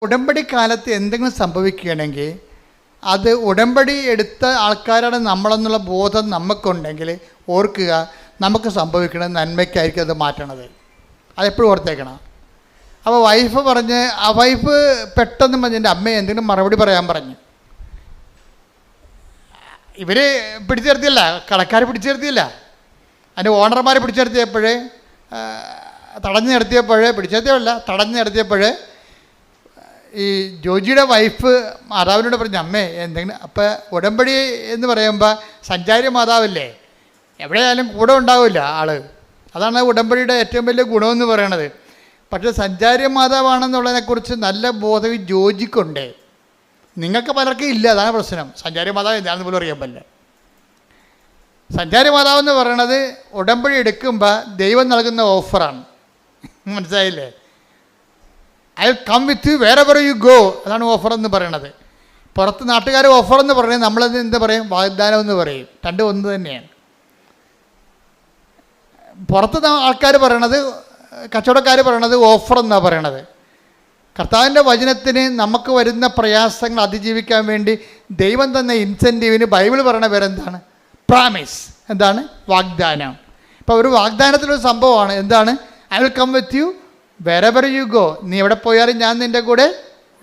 ഉടമ്പടി കാലത്ത് എന്തെങ്കിലും സംഭവിക്കുകയാണെങ്കിൽ അത് ഉടമ്പടി എടുത്ത ആൾക്കാരാണ് നമ്മളെന്നുള്ള ബോധം നമുക്കുണ്ടെങ്കിൽ ഓർക്കുക, നമുക്ക് സംഭവിക്കണം നന്മയ്ക്കായിരിക്കും അത് മാറ്റണത്. അതെപ്പോഴും ഓർത്തേക്കണം. അപ്പോൾ വൈഫ് പെട്ടെന്ന് പറഞ്ഞ് എൻ്റെ അമ്മയെ എന്തെങ്കിലും മറുപടി പറയാൻ പറഞ്ഞു. ഇവർ പിടിച്ചു നിർത്തിയല്ല, കടക്കാർ പിടിച്ചു നിർത്തിയില്ല, അതിൻ്റെ ഓണർമാർ പിടിച്ചു നിർത്തിയപ്പോഴേ തടഞ്ഞു നിർത്തിയപ്പോൾ ഈ ജോജിയുടെ വൈഫ് മാതാവിനോട് പറഞ്ഞു, അമ്മേ എന്തെങ്കിലും. അപ്പോൾ ഉടമ്പടി എന്ന് പറയുമ്പോൾ സഞ്ചാരി മാതാവല്ലേ, എവിടെയായാലും കൂടെ ഉണ്ടാവില്ല ആൾ. അതാണ് ഉടമ്പടിയുടെ ഏറ്റവും വലിയ ഗുണമെന്ന് പറയണത്. പക്ഷേ സഞ്ചാരി മാതാവാണെന്നുള്ളതിനെക്കുറിച്ച് നല്ല ബോധം ഈ ജോജിക്കുണ്ട്. നിങ്ങൾക്ക് പലർക്കും ഇല്ല, അതാണ് പ്രശ്നം. സഞ്ചാരി മാതാവ് എന്താണെന്ന് പോലും അറിയാൻ പറ്റില്ല. സഞ്ചാരി മാതാവെന്ന് പറയണത് ഉടമ്പടി എടുക്കുമ്പോൾ ദൈവം നൽകുന്ന ഓഫറാണ്. മനസ്സിലായില്ലേ? I will come with you wherever you go, അതാണ് ഓഫർ എന്ന് പറയണത്. പുറത്ത് നാട്ടുകാർ ഓഫർ എന്ന് പറയുന്നത് നമ്മളത് എന്താ പറയും, വാഗ്ദാനം എന്ന് പറയും. രണ്ടും ഒന്ന് തന്നെയാണ്. പുറത്ത് ആൾക്കാർ പറയണത്, കച്ചവടക്കാർ പറയണത് ഓഫർ എന്നാണ് പറയണത്. കർത്താവിൻ്റെ വചനത്തിന് നമുക്ക് വരുന്ന പ്രയാസങ്ങൾ അതിജീവിക്കാൻ വേണ്ടി ദൈവം തന്ന ഇൻസെൻറ്റീവിന് ബൈബിൾ പറയണ പേരെന്താണ്? പ്രാമിസ്. എന്താണ്? വാഗ്ദാനം. ഇപ്പോൾ ഒരു വാഗ്ദാനത്തിലൊരു സംഭവമാണ്. എന്താണ്? I will come with you wherever you go, നീ എവിടെ പോയാലും ഞാൻ നിൻ്റെ കൂടെ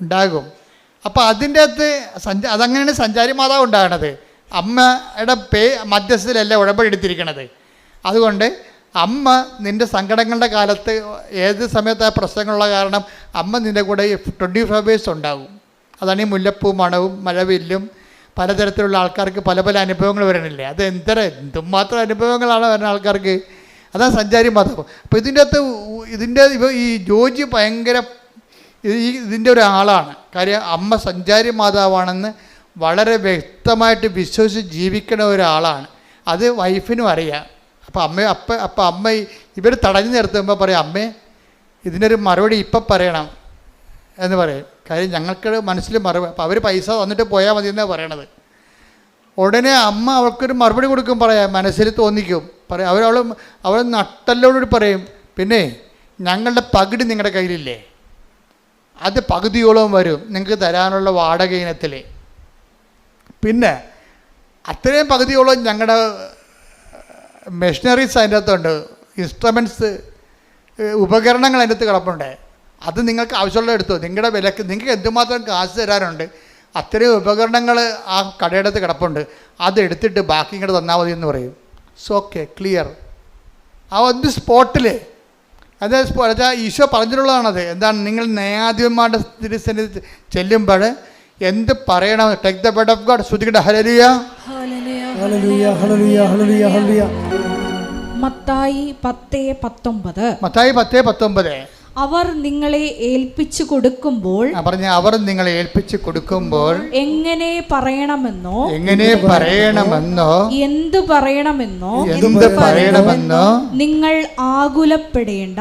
ഉണ്ടാകും. അപ്പോൾ അതിൻ്റെ അകത്ത് അതങ്ങനെയാണ് സഞ്ചാരി മാതാവ് ഉണ്ടാകണത്. അമ്മയുടെ മധ്യസ്ഥയിലല്ല ഉടമ്പടി എടുത്തിരിക്കണത്. അതുകൊണ്ട് അമ്മ നിൻ്റെ സങ്കടങ്ങളുടെ കാലത്ത് ഏത് സമയത്ത് ആ പ്രശ്നങ്ങളുള്ള കാരണം അമ്മ നിൻ്റെ കൂടെ 24 hours ഉണ്ടാകും. അതാണ് ഈ മുല്ലപ്പൂ മണവും മഴവില്ലും പലതരത്തിലുള്ള ആൾക്കാർക്ക് പല പല അനുഭവങ്ങൾ വരണില്ലേ. അത് എന്തുമാത്രം അനുഭവങ്ങളാണ് വരുന്ന ആൾക്കാർക്ക്. അതാണ് സഞ്ചാരി മാതാവ്. അപ്പോൾ ഇതിൻ്റെ ഈ ജോജി ഭയങ്കര ഇതിൻ്റെ ഒരാളാണ്. കാര്യം അമ്മ സഞ്ചാരി മാതാവാണെന്ന് വളരെ വ്യക്തമായിട്ട് വിശ്വസിച്ച് ജീവിക്കണ ഒരാളാണ്. അത് വൈഫിനും അറിയാം. അപ്പോൾ അമ്മ ഇവർ തടഞ്ഞു നിർത്തുമ്പോൾ പറയും, അമ്മേ ഇതിനൊരു മറുപടി ഇപ്പം പറയണം എന്ന് പറയും. കാര്യം ഞങ്ങൾക്ക് മനസ്സിൽ മറുപടി. അപ്പോൾ അവർ പൈസ തന്നിട്ട് പോയാൽ മതി എന്നാണ് പറയണത്. ഉടനെ അമ്മ അവൾക്കൊരു മറുപടി കൊടുക്കും, പറയാം, മനസ്സിൽ തോന്നിക്കും, പറയും. അവൾ നട്ടല്ലോട് പറയും, പിന്നെ ഞങ്ങളുടെ പകുതി നിങ്ങളുടെ കയ്യിലില്ലേ, അത് പകുതിയോളം വരും നിങ്ങൾക്ക് തരാനുള്ള വാടക ഇനത്തിൽ. പിന്നെ അത്രയും പകുതിയോളം ഞങ്ങളുടെ മെഷീനറീസ് അതിൻ്റെ അകത്തുണ്ട്, ഇൻസ്ട്രുമെൻറ്റ്സ്, ഉപകരണങ്ങൾ അതിൻ്റെ അകത്ത് കിടപ്പുണ്ട്. അത് നിങ്ങൾക്ക് ആവശ്യമുള്ള എടുത്തോ, നിങ്ങളുടെ വിലക്ക് നിങ്ങൾക്ക് എന്തുമാത്രം കാശ് തരാനുണ്ട് അത്രയും ഉപകരണങ്ങൾ ആ കടയുടെ അകത്ത് കിടപ്പുണ്ട്, അതെടുത്തിട്ട് ബാക്കി ഇങ്ങോട്ട് തന്നാൽ മതി എന്ന് പറയും. So okay, clear. ആ ഒന്ന് സ്പോട്ടിൽ അത് ഈശോ പറഞ്ഞിട്ടുള്ളതാണത്. എന്താണ്? നിങ്ങൾ ന്യായാധിപന്മാരുടെ തിരുസന്നിധി ചെല്ലുമ്പോൾ എന്ത് പറയണം? Take the word of God. ശ്രുതികട ഹല്ലേലൂയ ഹല്ലേലൂയ ഹല്ലേലൂയ ഹല്ലേലൂയ ഹല്ലേലൂയ. മത്തായി 10:19. മത്തായി 10:19. അവർ നിങ്ങളെ ഏൽപ്പിച്ചു കൊടുക്കുമ്പോൾ എങ്ങനെ പറയണമെന്നോ എന്തു പറയണമെന്നോ നിങ്ങൾ ആകുലപ്പെടേണ്ട.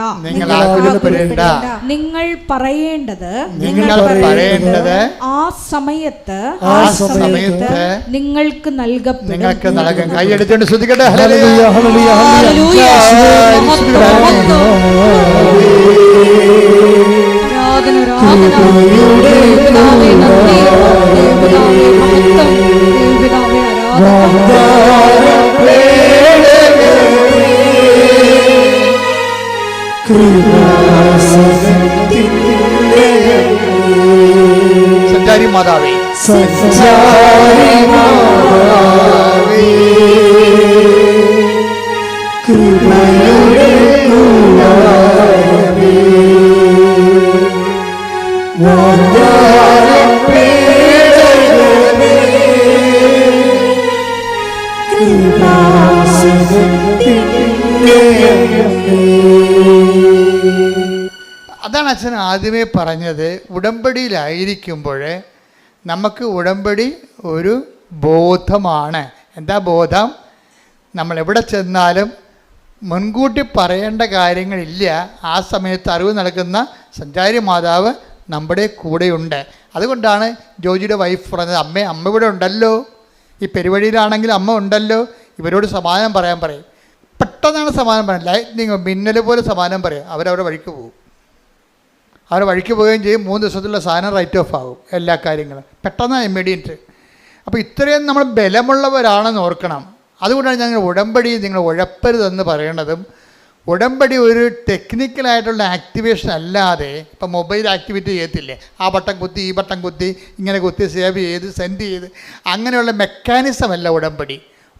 നിങ്ങൾ പറയേണ്ടത് ആ സമയത്ത് നിങ്ങൾക്ക് നൽകപ്പെടും. കൈയെടുത്തുകൊണ്ട് ശ്രുതികട്ടെ ഹല്ലേലൂയ ഹല്ലേലൂയ ഹല്ലേലൂയ. സഞ്ചാരി മാതാവേ, കൃപയുടെ അതാണ് അച്ഛൻ ആദ്യമേ പറഞ്ഞത്. ഉടമ്പടിയിലായിരിക്കുമ്പോൾ നമുക്ക് ഉടമ്പടി ഒരു ബോധമാണ്. എന്താ ബോധം? നമ്മൾ എവിടെ ചെന്നാലും മുൻകൂട്ടി പറയേണ്ട കാര്യങ്ങളില്ല. ആ സമയത്ത് അറിവ് നൽകുന്ന സഞ്ചാരി മാതാവ് നമ്മുടെ കൂടെയുണ്ട്. അതുകൊണ്ടാണ് ജോജിയുടെ വൈഫ് പറഞ്ഞത്, അമ്മ ഇവിടെ ഉണ്ടല്ലോ, ഈ പെരുവഴിയിലാണെങ്കിൽ അമ്മ ഉണ്ടല്ലോ, ഇവരോട് സമാധാനം പറയാൻ പറയും. പെട്ടെന്നാണ് സമാധാനം പറയാം. ലൈറ്റ്നിങ് മിന്നൽ പോലെ സമാധാനം പറയും. അവരവരുടെ വഴിക്ക് പോകും. അവർ വഴിക്ക് പോവുകയും ചെയ്യും. 3 ദിവസത്തിലുള്ള സാധനം റൈറ്റ് ഓഫ് ആകും, എല്ലാ കാര്യങ്ങളും പെട്ടെന്ന് ഇമ്മീഡിയറ്റ്. അപ്പോൾ ഇത്രയും നമ്മൾ ബലമുള്ളവരാണെന്ന് ഓർക്കണം. അതുകൊണ്ടാണ് ഞങ്ങൾ ഉടമ്പടി നിങ്ങൾ ഉഴപ്പരുതെന്ന് പറയേണ്ടതും. ഉടമ്പടി ഒരു ടെക്നിക്കലായിട്ടുള്ള ആക്ടിവേഷൻ അല്ലാതെ, ഇപ്പം മൊബൈൽ ആക്ടിവിറ്റി ചെയ്യത്തില്ലേ, ആ ബട്ടൺ കുത്തി ഈ ബട്ടൺ കുത്തി ഇങ്ങനെ കുത്തി സേവ് ചെയ്ത് സെൻഡ് ചെയ്ത്, അങ്ങനെയുള്ള മെക്കാനിസം അല്ല ഉടമ്പടി.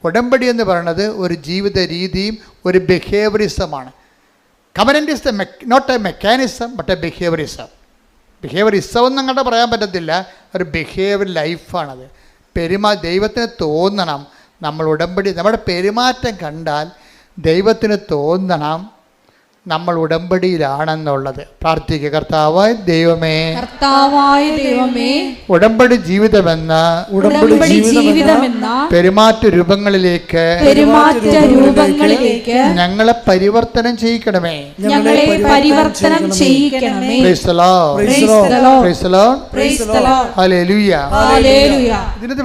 ഉടമ്പടി എന്ന് പറയുന്നത് ഒരു ജീവിത രീതിയും ഒരു ബിഹേവിയറിസമാണ്. Covenant is not a mechanism but a behaviourism. Behaviourism ഒന്നും അങ്ങോട്ട് പറയാൻ പറ്റത്തില്ല, ഒരു ബിഹേവിയർ ലൈഫാണത്. ദൈവത്തിന് തോന്നണം നമ്മൾ ഉടമ്പടി, നമ്മുടെ പെരുമാറ്റം കണ്ടാൽ ദൈവത്തിന് തോന്നണം നമ്മൾ ഉടമ്പടിയിലാണെന്നുള്ളത്. പ്രാർത്ഥിക്കുക. കർത്താവായ ദൈവമേ, ഉടമ്പടി ജീവിതമെന്ന പെരുമാറ്റ രൂപങ്ങളിലേക്ക് ഞങ്ങളെ പരിവർത്തനം ചെയ്യിക്കണമേ. Praise the Lord. ഹല്ലേലൂയ. ഇതിനകത്ത്